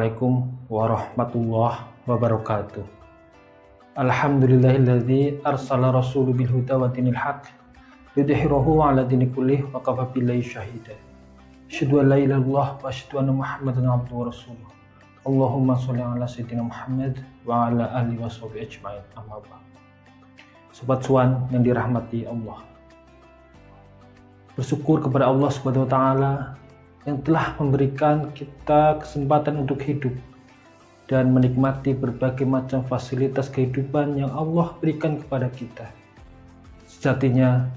Assalamualaikum warahmatullahi wabarakatuh. Alhamdulillahilladzi arsala rasuluhu bil huda wa dinil haq yudhhirahu 'ala dini kullih wa kafa billahi shahida. Asyhadu an la ilaha illallah wa asyhadu anna Muhammadan abduhu wa rasuluh. Allahumma sholli 'ala sayyidina Muhammad wa 'ala alihi washabihi ajmain. Amma ba'd. Sobat Cuan yang dirahmati Allah. Bersyukur kepada Allah Subhanahu wa taala yang telah memberikan kita kesempatan untuk hidup dan menikmati berbagai macam fasilitas kehidupan yang Allah berikan kepada kita. Sejatinya,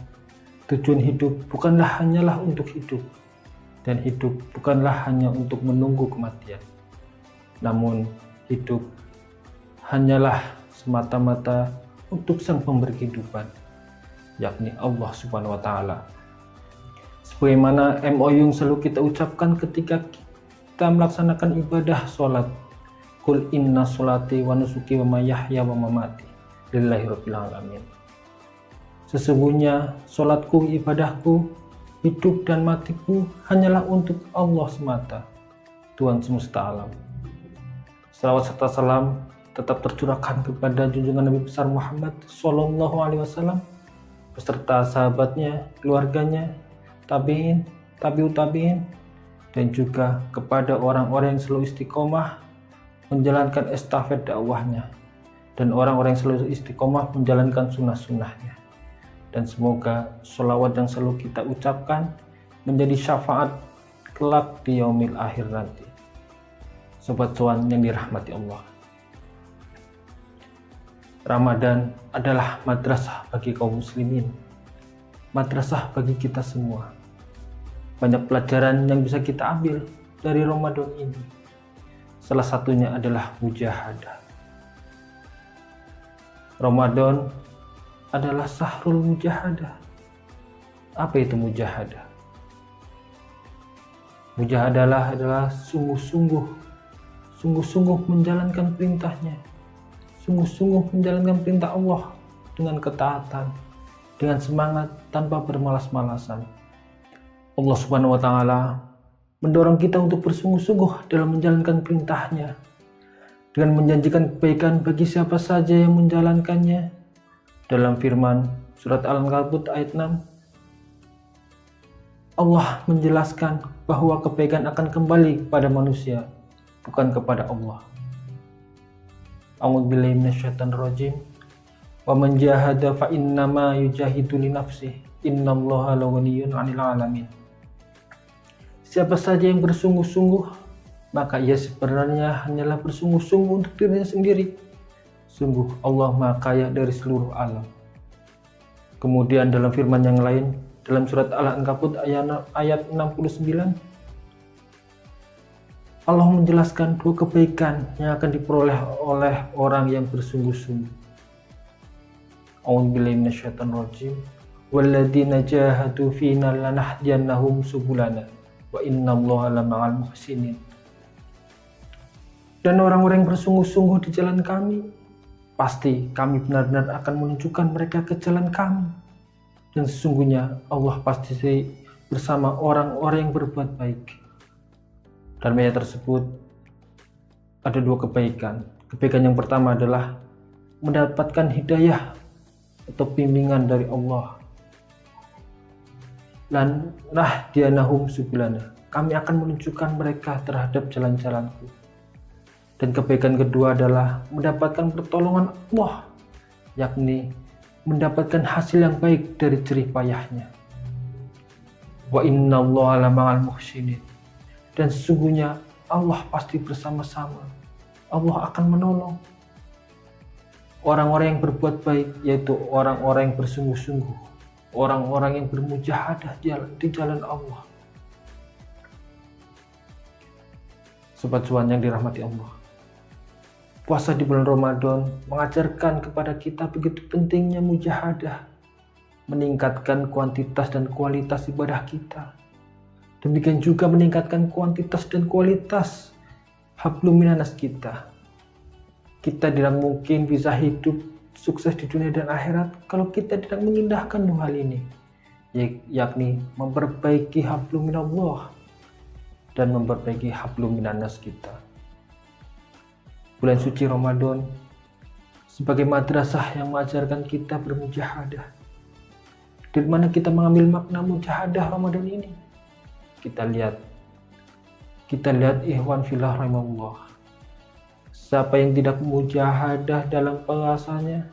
tujuan hidup bukanlah hanyalah untuk hidup, dan hidup bukanlah hanya untuk menunggu kematian. Namun, hidup hanyalah semata-mata untuk Sang Pemberi kehidupan, yakni Allah Subhanahu wa taala. Sebagaimana MOU yang selalu kita ucapkan ketika kita melaksanakan ibadah sholat. Qul inna sholati wa nusuki wa mahyaya wa mamati lillahi rabbil alamin. Sesungguhnya sholatku, ibadahku, hidup dan matiku hanyalah untuk Allah semata, Tuhan semesta alam. Salawat serta salam tetap tercurahkan kepada junjungan Nabi besar Muhammad Sallallahu Alaihi Wasallam beserta sahabatnya, keluarganya, tabi'in, tabi'ut tabi'in, dan juga kepada orang-orang yang selalu istiqomah menjalankan estafet dakwahnya, dan orang-orang yang selalu istiqomah menjalankan sunnah-sunnahnya. Dan semoga sholawat yang selalu kita ucapkan menjadi syafaat kelak di yaumil akhir nanti. Sobat Cuan yang dirahmati Allah, Ramadan adalah madrasah bagi kaum muslimin, madrasah bagi kita semua. Banyak pelajaran yang bisa kita ambil dari Ramadan ini. Salah satunya adalah mujahadah. Ramadan adalah sahrul mujahadah. Apa itu mujahadah? Mujahadah adalah sungguh-sungguh menjalankan perintahnya, sungguh-sungguh menjalankan perintah Allah dengan ketaatan, dengan semangat tanpa bermalas-malasan. Allah Subhanahu wa taala mendorong kita untuk bersungguh-sungguh dalam menjalankan perintahnya dengan menjanjikan kebaikan bagi siapa saja yang menjalankannya. Dalam firman surat Al-Ankabut ayat 6, Allah menjelaskan bahwa kebaikan akan kembali kepada manusia, bukan kepada Allah. A'udzubillahi minasyaitonir rajim. Wa man jahada fa innama yujahidu li nafsihi innallaha laghaniyyun 'anil 'alamin. Siapa saja yang bersungguh-sungguh, maka ia sebenarnya hanyalah bersungguh-sungguh untuk dirinya sendiri. Sungguh Allah Maha Kaya dari seluruh alam. Kemudian dalam firman yang lain, dalam surat Al-Ankabut ayat 69, Allah menjelaskan dua kebaikan yang akan diperoleh oleh orang yang bersungguh-sungguh. A'udzubillahi minasyaitonir rajim. Walladzina jahadu fina lanahdiyannahum subulana wa innallaha lama'al muhsinin. Dan orang-orang yang bersungguh-sungguh di jalan kami, pasti kami benar-benar akan menunjukkan mereka ke jalan kami. Dan sesungguhnya Allah pasti bersama orang-orang yang berbuat baik. Dalam ayat tersebut ada dua kebaikan. Kebaikan yang pertama adalah mendapatkan hidayah atau bimbingan dari Allah. Dan nahdiyanahum subulana, kami akan menunjukkan mereka terhadap jalan-jalanku. Dan kebaikan kedua adalah mendapatkan pertolongan Allah, yakni mendapatkan hasil yang baik dari jerih payahnya. Wa innallaha lama'al muhsinin. Dan sesungguhnya Allah pasti bersama-sama. Allah akan menolong orang-orang yang berbuat baik, yaitu orang-orang yang bersungguh-sungguh, orang-orang yang bermujahadah di jalan Allah. Sobat Cuan yang dirahmati Allah, puasa di bulan Ramadan mengajarkan kepada kita begitu pentingnya mujahadah, meningkatkan kuantitas dan kualitas ibadah kita. Demikian juga meningkatkan kuantitas dan kualitas hablum minanas kita. Kita tidak mungkin bisa hidup sukses di dunia dan akhirat kalau kita tidak mengindahkan dua hal ini, yakni memperbaiki hablum minallah dan memperbaiki hablum minannas kita. bulan suci Ramadan sebagai madrasah yang mengajarkan kita bermujahadah. Dari mana kita mengambil makna mujahadah Ramadan ini? Kita lihat ikhwan fillah rahimahullah. Siapa yang tidak mujahadah dalam puasanya,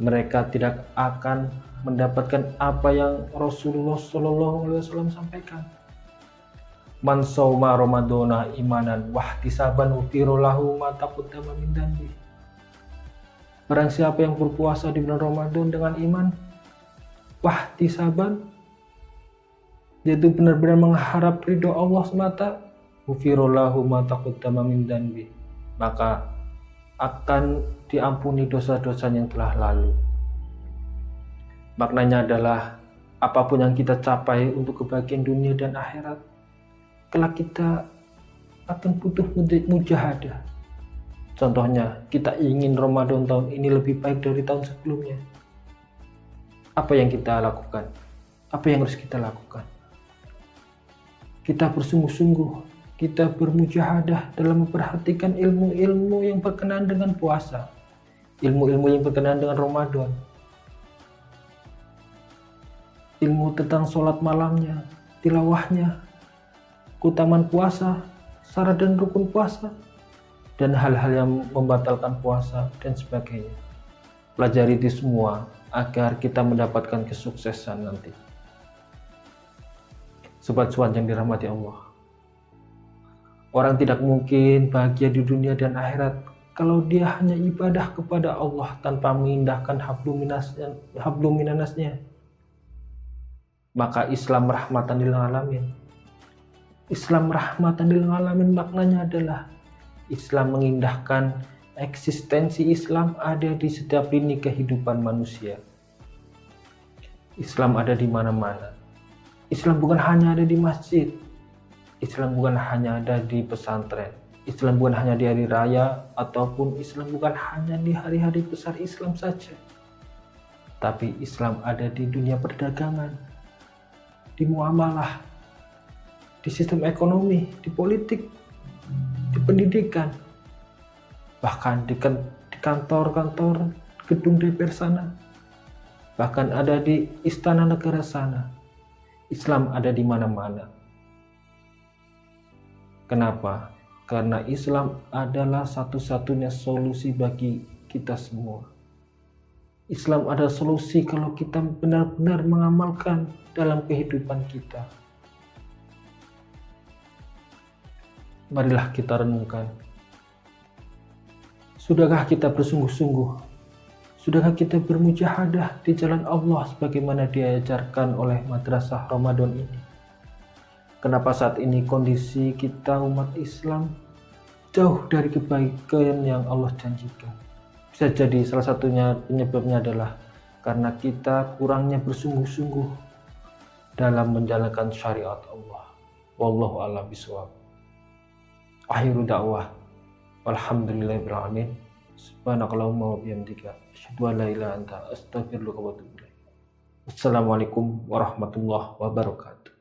mereka tidak akan mendapatkan apa yang Rasulullah SAW sampaikan. Man shauma ramadhana imanan wahtisaban ghufira lahu ma taqaddama min dhanbi. Barang siapa yang berpuasa di bulan Ramadan dengan iman, wahtisaban, yaitu benar-benar mengharap ridho Allah semata, ghufira lahu ma taqaddama min dhanbi, maka akan diampuni dosa-dosanya yang telah lalu. Maknanya adalah apapun yang kita capai untuk kebahagiaan dunia dan akhirat, kelak kita akan butuh mujahadah. Contohnya, kita ingin Ramadan tahun ini lebih baik dari tahun sebelumnya. Apa yang kita lakukan? Apa yang harus kita lakukan? Kita bersungguh-sungguh, kita bermujahadah dalam memperhatikan ilmu-ilmu yang berkenaan dengan puasa, ilmu-ilmu yang berkenaan dengan Ramadan, ilmu tentang sholat malamnya, tilawahnya, keutamaan puasa, syarat dan rukun puasa, dan hal-hal yang membatalkan puasa dan sebagainya. Pelajari itu semua agar kita mendapatkan kesuksesan nanti. Sobat-sobat yang dirahmati Allah, orang tidak mungkin bahagia di dunia dan akhirat kalau dia hanya ibadah kepada Allah tanpa mengindahkan hablum minanasnya. Maka Islam rahmatan lil alamin. Islam rahmatan lil alamin maknanya adalah Islam mengindahkan eksistensi Islam ada di setiap lini kehidupan manusia. Islam ada di mana-mana. Islam bukan hanya ada di masjid. Islam bukan hanya ada di pesantren. Islam bukan hanya di hari raya, ataupun Islam bukan hanya di hari-hari besar Islam saja. Tapi Islam ada di dunia perdagangan, di muamalah, di sistem ekonomi, di politik, di pendidikan, bahkan di kantor-kantor, gedung DPR sana, bahkan ada di istana negara sana. Islam ada di mana-mana. Kenapa? Karena Islam adalah satu-satunya solusi bagi kita semua. Islam adalah solusi kalau kita benar-benar mengamalkan dalam kehidupan kita. Marilah kita renungkan. Sudahkah kita bersungguh-sungguh? Sudahkah kita bermujahadah di jalan Allah sebagaimana diajarkan oleh madrasah Ramadan ini? Kenapa saat ini kondisi kita umat Islam jauh dari kebaikan yang Allah janjikan? Bisa jadi salah satunya penyebabnya adalah karena kita kurangnya bersungguh-sungguh dalam menjalankan syariat Allah. Wallahu a'lam bishawab. Akhiru da'wah walhamdulillahirabbil alamin. Subhanakallahumma wa bihamdika asyhadu an la ilaha illa anta astaghfiruka wa atubu ilaik. Wassalamualaikum warahmatullahi wabarakatuh.